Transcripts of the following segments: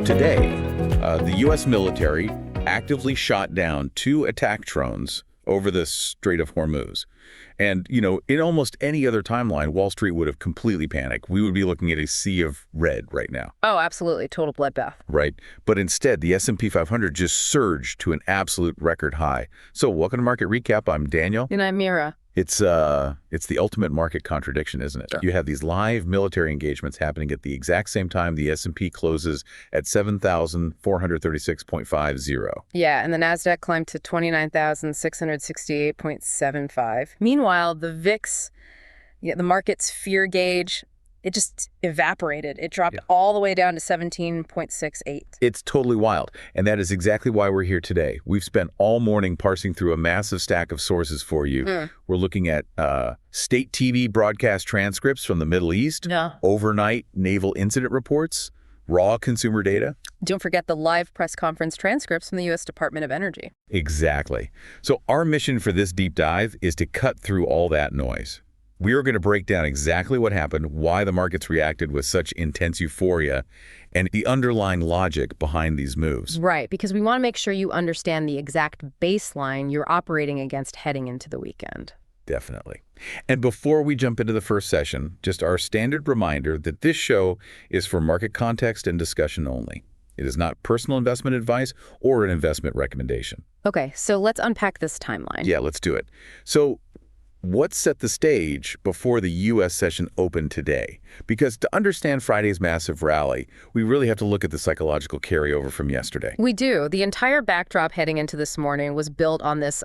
So today, the U.S. military actively shot down 2 attack drones over the Strait of Hormuz. And, in almost any other timeline, Wall Street would have completely panicked. We would be looking at a sea of red right now. Oh, absolutely. Total bloodbath. Right. But instead, the S&P 500 just surged to an absolute record high. So welcome to Market Recap. I'm Daniel. And I'm Mira. It's the ultimate market contradiction, isn't it? Sure. You have these live military engagements happening at the exact same time the S&P closes at 7,436.50. Yeah, and the NASDAQ climbed to 29,668.75. Meanwhile, the VIX, the market's fear gauge, it just evaporated. It dropped all the way down to 17.68. It's totally wild. And that is exactly why we're here today. We've spent all morning parsing through a massive stack of sources for you. We're looking at state TV broadcast transcripts from the Middle East, overnight naval incident reports, raw consumer data. Don't forget the live press conference transcripts from the U.S. Department of Energy. Exactly. So our mission for this deep dive is to cut through all that noise. We are going to break down exactly what happened, why the markets reacted with such intense euphoria, and the underlying logic behind these moves. Right, because we want to make sure you understand the exact baseline you're operating against heading into the weekend. Definitely. And before we jump into the first session, just our standard reminder that this show is for market context and discussion only. It is not personal investment advice or an investment recommendation. Okay, so let's unpack this timeline. Yeah, let's do it. So what set the stage before the U.S. session opened today? Because to understand Friday's massive rally, we really have to look at the psychological carryover from yesterday. We do. The entire backdrop heading into this morning was built on this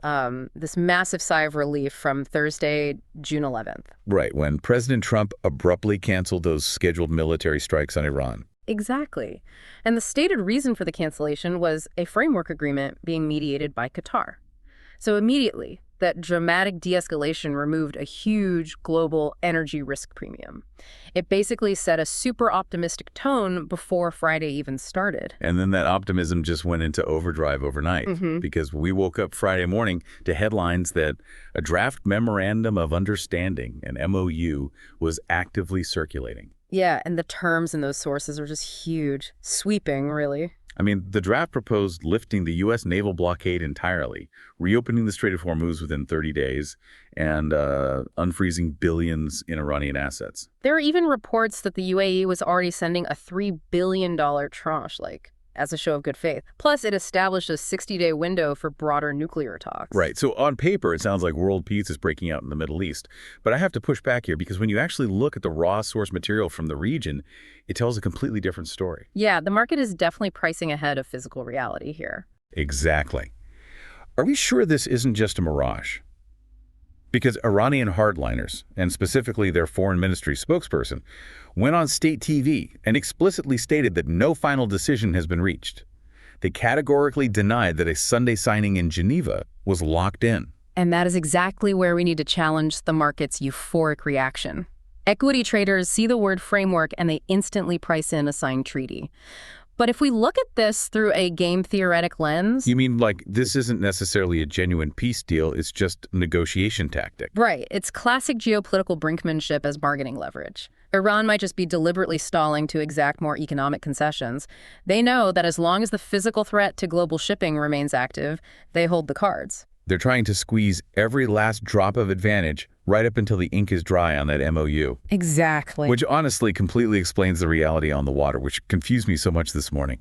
massive sigh of relief from Thursday, June 11th. Right, when President Trump abruptly canceled those scheduled military strikes on Iran. Exactly. And the stated reason for the cancellation was a framework agreement being mediated by Qatar. So immediately, that dramatic de-escalation removed a huge global energy risk premium. It basically set a super optimistic tone before Friday even started. And then that optimism just went into overdrive overnight because we woke up Friday morning to headlines that a draft memorandum of understanding, an MOU, was actively circulating. Yeah, and the terms in those sources are just huge, sweeping, really. I mean, the draft proposed lifting the U.S. naval blockade entirely, reopening the Strait of Hormuz within 30 days, and unfreezing billions in Iranian assets. There are even reports that the UAE was already sending a $3 billion tranche, as a show of good faith. Plus, it established a 60-day window for broader nuclear talks. Right. So on paper, it sounds like world peace is breaking out in the Middle East. But I have to push back here because when you actually look at the raw source material from the region, it tells a completely different story. Yeah, the market is definitely pricing ahead of physical reality here. Exactly. Are we sure this isn't just a mirage? Because Iranian hardliners, and specifically their foreign ministry spokesperson, went on state TV and explicitly stated that no final decision has been reached. They categorically denied that a Sunday signing in Geneva was locked in. And that is exactly where we need to challenge the market's euphoric reaction. Equity traders see the word framework and they instantly price in a signed treaty. But if we look at this through a game theoretic lens... You mean like this isn't necessarily a genuine peace deal, it's just a negotiation tactic? Right. It's classic geopolitical brinkmanship as bargaining leverage. Iran might just be deliberately stalling to exact more economic concessions. They know that as long as the physical threat to global shipping remains active, they hold the cards. They're trying to squeeze every last drop of advantage right up until the ink is dry on that MOU. Exactly. Which honestly completely explains the reality on the water, which confused me so much this morning.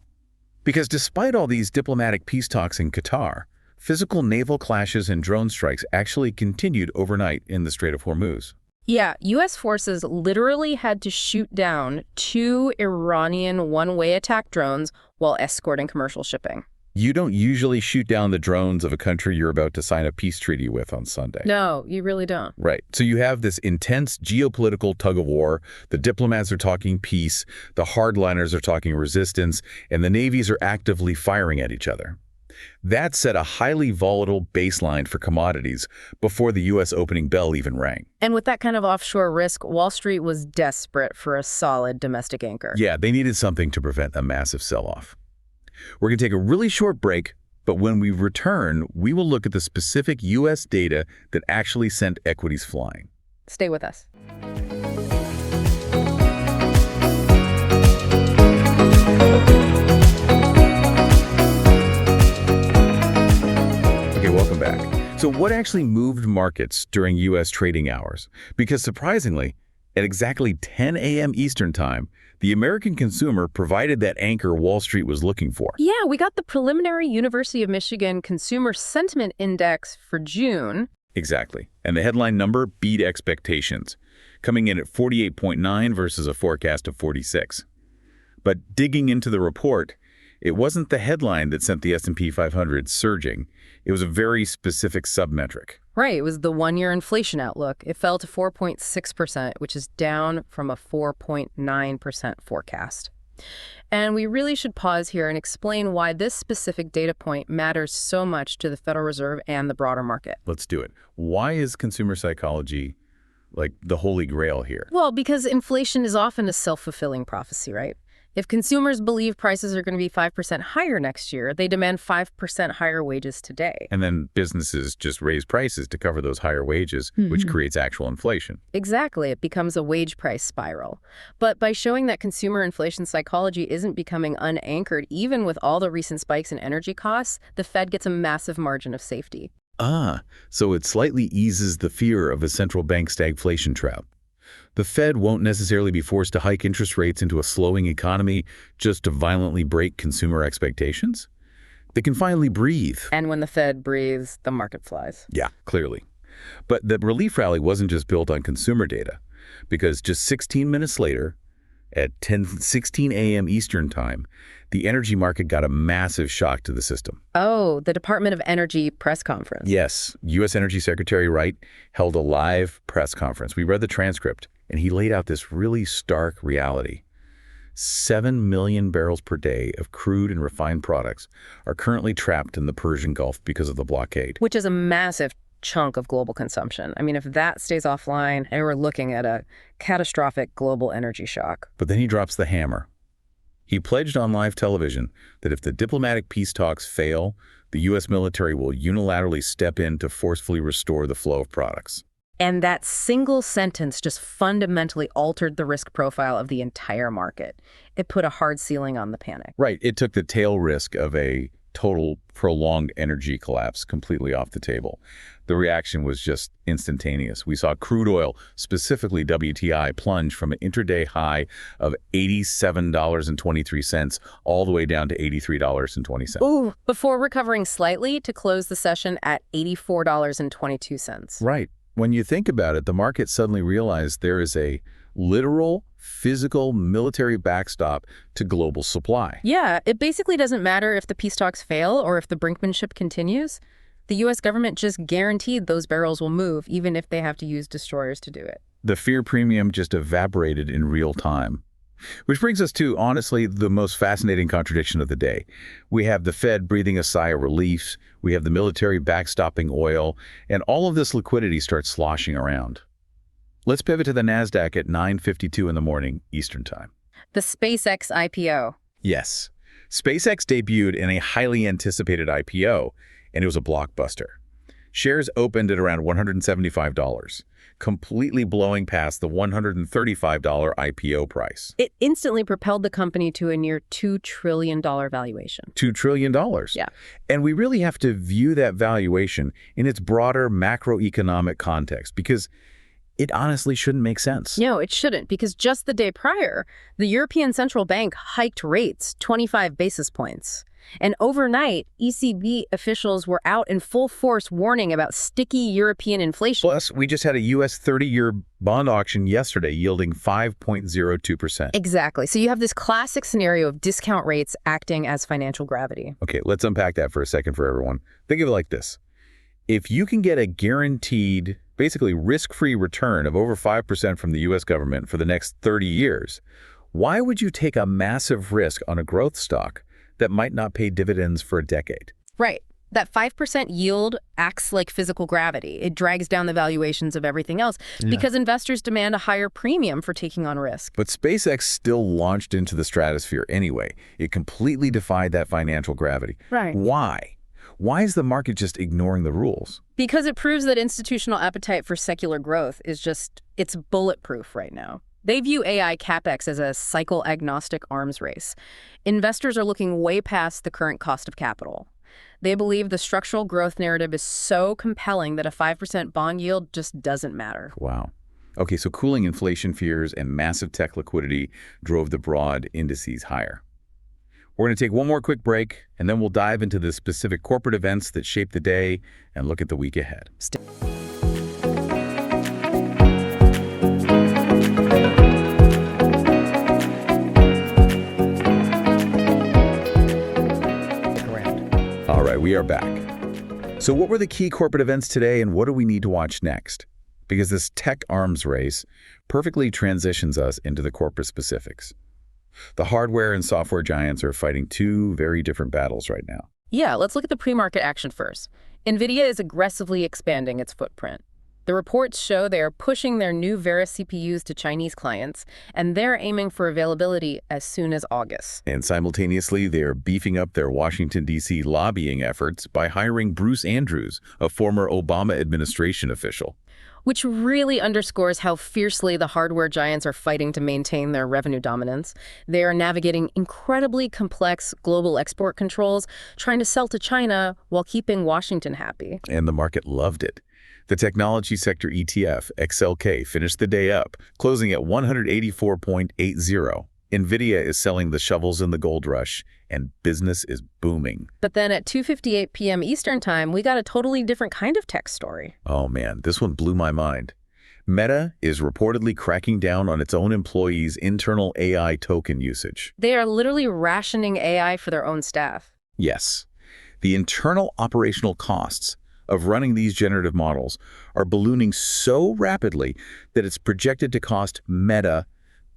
Because despite all these diplomatic peace talks in Qatar, physical naval clashes and drone strikes actually continued overnight in the Strait of Hormuz. Yeah, U.S. forces literally had to shoot down 2 Iranian one-way attack drones while escorting commercial shipping. You don't usually shoot down the drones of a country you're about to sign a peace treaty with on Sunday. No, you really don't. Right. So you have this intense geopolitical tug-of-war. The diplomats are talking peace, the hardliners are talking resistance, and the navies are actively firing at each other. That set a highly volatile baseline for commodities before the U.S. opening bell even rang. And with that kind of offshore risk, Wall Street was desperate for a solid domestic anchor. Yeah, they needed something to prevent a massive sell-off. We're going to take a really short break, but when we return, we will look at the specific U.S. data that actually sent equities flying. Stay with us. So what actually moved markets during U.S. trading hours? Because surprisingly, at exactly 10 a.m. Eastern Time, the American consumer provided that anchor Wall Street was looking for. Yeah, we got the preliminary University of Michigan Consumer Sentiment Index for June. Exactly. And the headline number beat expectations, coming in at 48.9 versus a forecast of 46. But digging into the report, it wasn't the headline that sent the S&P 500 surging. It was a very specific submetric. Right, it was the one-year inflation outlook. It fell to 4.6%, which is down from a 4.9% forecast. And we really should pause here and explain why this specific data point matters so much to the Federal Reserve and the broader market. Let's do it. Why is consumer psychology like the holy grail here? Well, because inflation is often a self-fulfilling prophecy, right? If consumers believe prices are going to be 5% higher next year, they demand 5% higher wages today. And then businesses just raise prices to cover those higher wages, which creates actual inflation. Exactly. It becomes a wage price spiral. But by showing that consumer inflation psychology isn't becoming unanchored, even with all the recent spikes in energy costs, the Fed gets a massive margin of safety. So it slightly eases the fear of a central bank stagflation trap. The Fed won't necessarily be forced to hike interest rates into a slowing economy just to violently break consumer expectations. They can finally breathe. And when the Fed breathes, the market flies. Yeah, clearly. But the relief rally wasn't just built on consumer data, because just 16 minutes later, at 10:16 a.m. Eastern Time, the energy market got a massive shock to the system. Oh, the Department of Energy press conference. Yes, U.S. Energy Secretary Wright held a live press conference. We read the transcript, and he laid out this really stark reality. 7 million barrels per day of crude and refined products are currently trapped in the Persian Gulf because of the blockade. Which is a massive chunk of global consumption. I mean, if that stays offline, and we're looking at a catastrophic global energy shock. But then he drops the hammer. He pledged on live television that if the diplomatic peace talks fail, the U.S. military will unilaterally step in to forcefully restore the flow of products. And that single sentence just fundamentally altered the risk profile of the entire market. It put a hard ceiling on the panic. Right. It took the tail risk of a total prolonged energy collapse completely off the table. The reaction was just instantaneous. We saw crude oil, specifically WTI, plunge from an intraday high of $87.23 all the way down to $83.20. Ooh, before recovering slightly to close the session at $84.22. Right. When you think about it, the market suddenly realized there is a literal, physical military backstop to global supply. Yeah, it basically doesn't matter if the peace talks fail or if the brinkmanship continues. The U.S. government just guaranteed those barrels will move, even if they have to use destroyers to do it. The fear premium just evaporated in real time. Which brings us to, honestly, the most fascinating contradiction of the day. We have the Fed breathing a sigh of relief, we have the military backstopping oil, and all of this liquidity starts sloshing around. Let's pivot to the NASDAQ at 9:52 in the morning, Eastern Time. The SpaceX IPO. Yes. SpaceX debuted in a highly anticipated IPO, and it was a blockbuster. Shares opened at around $175, completely blowing past the $135 IPO price. It instantly propelled the company to a near $2 trillion valuation. $2 trillion. Yeah. And we really have to view that valuation in its broader macroeconomic context, because it honestly shouldn't make sense. No, it shouldn't, because just the day prior, the European Central Bank hiked rates 25 basis points. And overnight, ECB officials were out in full force warning about sticky European inflation. Plus, we just had a U.S. 30-year bond auction yesterday yielding 5.02%. Exactly. So you have this classic scenario of discount rates acting as financial gravity. Okay, let's unpack that for a second for everyone. Think of it like this. If you can get a guaranteed, basically risk-free return of over 5% from the U.S. government for the next 30 years, why would you take a massive risk on a growth stock that might not pay dividends for a decade? Right. That 5% yield acts like physical gravity. It drags down the valuations of everything else because investors demand a higher premium for taking on risk. But SpaceX still launched into the stratosphere anyway. It completely defied that financial gravity. Right. Why? Why is the market just ignoring the rules? Because it proves that institutional appetite for secular growth is just, it's bulletproof right now. They view AI CapEx as a cycle-agnostic arms race. Investors are looking way past the current cost of capital. They believe the structural growth narrative is so compelling that a 5% bond yield just doesn't matter. Wow. Okay, so cooling inflation fears and massive tech liquidity drove the broad indices higher. We're going to take one more quick break, and then we'll dive into the specific corporate events that shape the day and look at the week ahead. All right, we are back. So what were the key corporate events today, and what do we need to watch next? Because this tech arms race perfectly transitions us into the corporate specifics. The hardware and software giants are fighting two very different battles right now. Yeah, let's look at the pre-market action first. Nvidia is aggressively expanding its footprint. The reports show they are pushing their new Vera CPUs to Chinese clients, and they're aiming for availability as soon as August. And simultaneously, they are beefing up their Washington, D.C. lobbying efforts by hiring Bruce Andrews, a former Obama administration official. Which really underscores how fiercely the hardware giants are fighting to maintain their revenue dominance. They are navigating incredibly complex global export controls, trying to sell to China while keeping Washington happy. And the market loved it. The technology sector ETF, XLK, finished the day up, closing at 184.80. Nvidia is selling the shovels in the gold rush, and business is booming. But then at 2:58 p.m. Eastern Time, we got a totally different kind of tech story. Oh man, this one blew my mind. Meta is reportedly cracking down on its own employees' internal AI token usage. They are literally rationing AI for their own staff. Yes, the internal operational costs of running these generative models are ballooning so rapidly that it's projected to cost Meta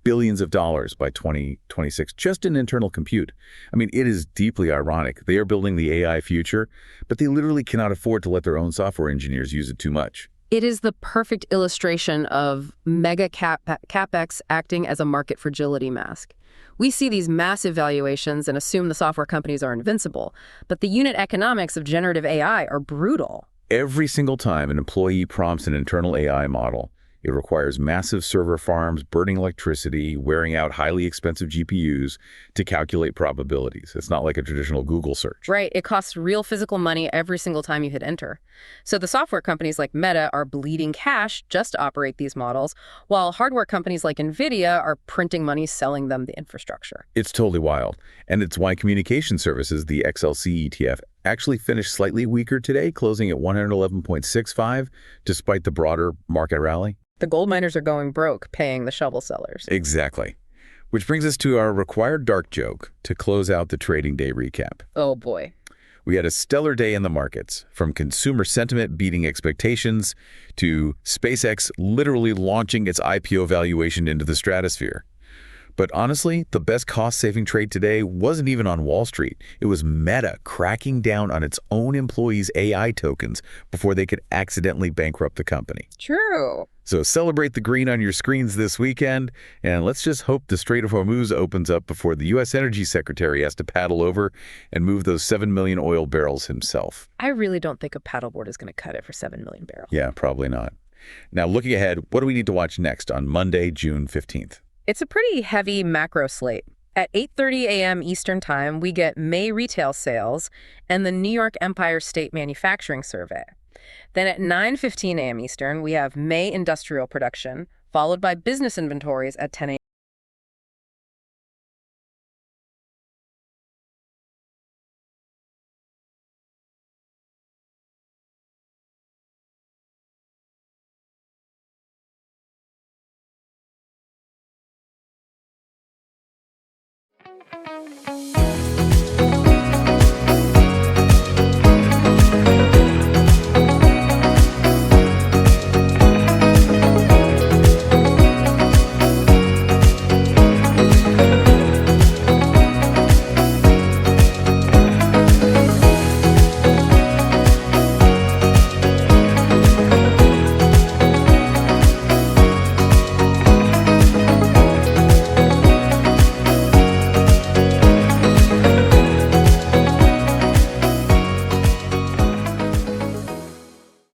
billions of dollars by 2026, just in internal compute. I mean, it is deeply ironic. They are building the AI future, but they literally cannot afford to let their own software engineers use it too much. It is the perfect illustration of capex acting as a market fragility mask. We see these massive valuations and assume the software companies are invincible, but the unit economics of generative AI are brutal. Every single time an employee prompts an internal AI model, it requires massive server farms, burning electricity, wearing out highly expensive GPUs to calculate probabilities. It's not like a traditional Google search. Right. It costs real physical money every single time you hit enter. So the software companies like Meta are bleeding cash just to operate these models, while hardware companies like Nvidia are printing money selling them the infrastructure. It's totally wild. And it's why communication services, the XLC ETF, actually finished slightly weaker today, closing at 111.65, despite the broader market rally. The gold miners are going broke paying the shovel sellers. Exactly. Which brings us to our required dark joke to close out the trading day recap. Oh boy. We had a stellar day in the markets, from consumer sentiment beating expectations to SpaceX literally launching its IPO valuation into the stratosphere. But honestly, the best cost-saving trade today wasn't even on Wall Street. It was Meta cracking down on its own employees' AI tokens before they could accidentally bankrupt the company. True. So celebrate the green on your screens this weekend, and let's just hope the Strait of Hormuz opens up before the U.S. Energy Secretary has to paddle over and move those 7 million oil barrels himself. I really don't think a paddleboard is going to cut it for 7 million barrels. Yeah, probably not. Now, looking ahead, what do we need to watch next on Monday, June 15th? It's a pretty heavy macro slate. At 8:30 a.m. Eastern Time, we get May retail sales and the New York Empire State Manufacturing Survey. Then at 9:15 a.m. Eastern, we have May industrial production, followed by business inventories at 10 a.m.